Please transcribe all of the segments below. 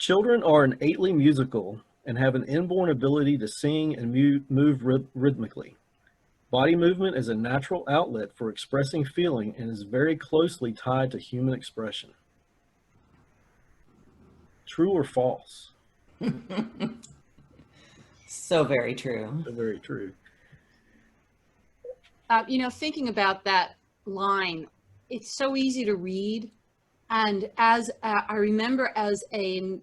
Children are innately musical and have an inborn ability to sing and move rhythmically. Body movement is a natural outlet for expressing feeling and is very closely tied to human expression. True or false? So very true. So very true. Thinking about that line, it's so easy to read. And as I remember as a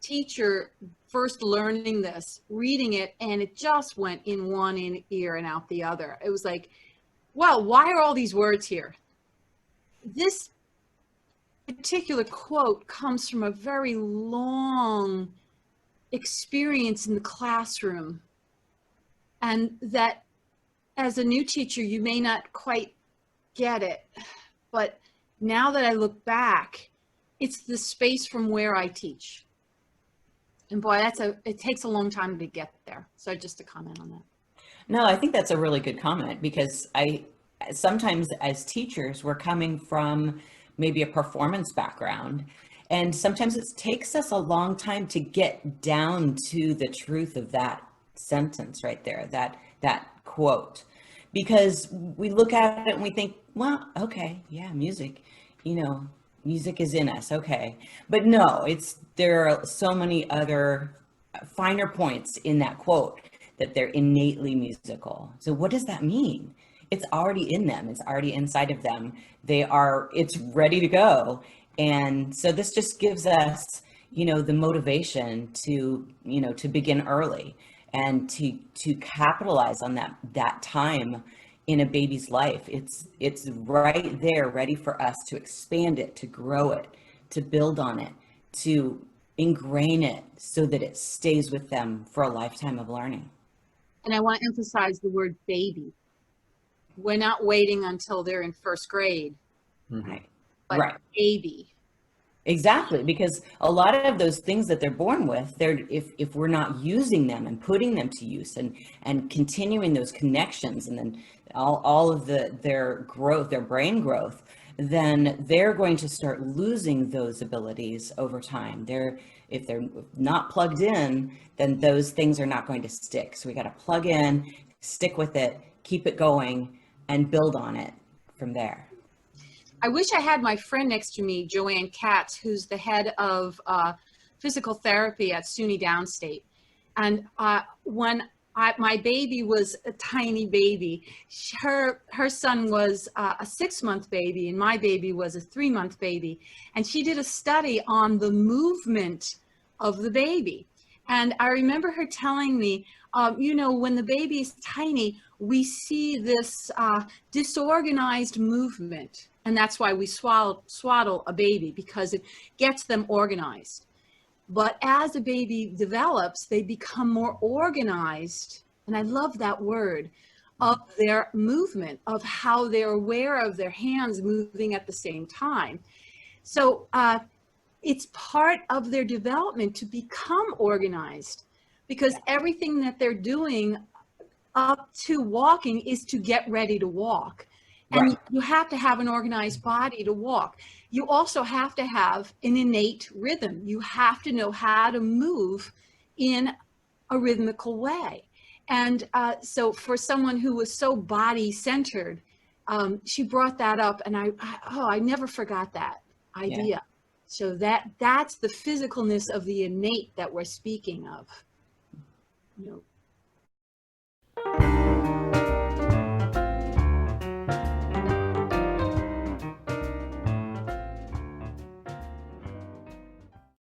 teacher first learning this, reading it, and it just went in one ear and out the other. It was like, well, why are all these words here? This particular quote comes from a very long experience in the classroom. And that as a new teacher, you may not quite get it, but now that I look back, it's the space from where I teach. And boy, it takes a long time to get there. So just a comment on that. No, I think that's a really good comment, because sometimes as teachers, we're coming from maybe a performance background, and sometimes it takes us a long time to get down to the truth of that sentence right there, that quote, because we look at it and we think, well, okay, yeah, music, music is in us. Okay. But no, there are so many other finer points in that quote that they're innately musical. So what does that mean? It's already in them. It's already inside of them. It's ready to go. And so this just gives us, the motivation to begin early and to capitalize on that time in a baby's life. It's right there, ready for us to expand it, to grow it, to build on it, to ingrain it so that it stays with them for a lifetime of learning. And I want to emphasize the word baby. We're not waiting until they're in first grade. Right. But right. Baby. Exactly, because a lot of those things that they're born with, if we're not using them and putting them to use and continuing those connections, and then all of their growth, their brain growth, then they're going to start losing those abilities over time. If they're not plugged in, then those things are not going to stick. So we got to plug in, stick with it, keep it going, and build on it from there. I wish I had my friend next to me, Joanne Katz, who's the head of physical therapy at SUNY Downstate. And when my baby was a tiny baby, her son was a 6-month baby, and my baby was a 3-month baby. And she did a study on the movement of the baby. And I remember her telling me, when the baby is tiny, we see this disorganized movement. And that's why we swaddle a baby, because it gets them organized. But as a baby develops, they become more organized. And I love that word, of their movement, of how they're aware of their hands moving at the same time. So it's part of their development to become organized, because everything that they're doing up to walking is to get ready to walk. And right. You have to have an organized body to walk. You also have to have an innate rhythm. You have to know how to move in a rhythmical way. And so for someone who was so body-centered, she brought that up, and I never forgot that idea. Yeah. So that's the physicalness of the innate that we're speaking of.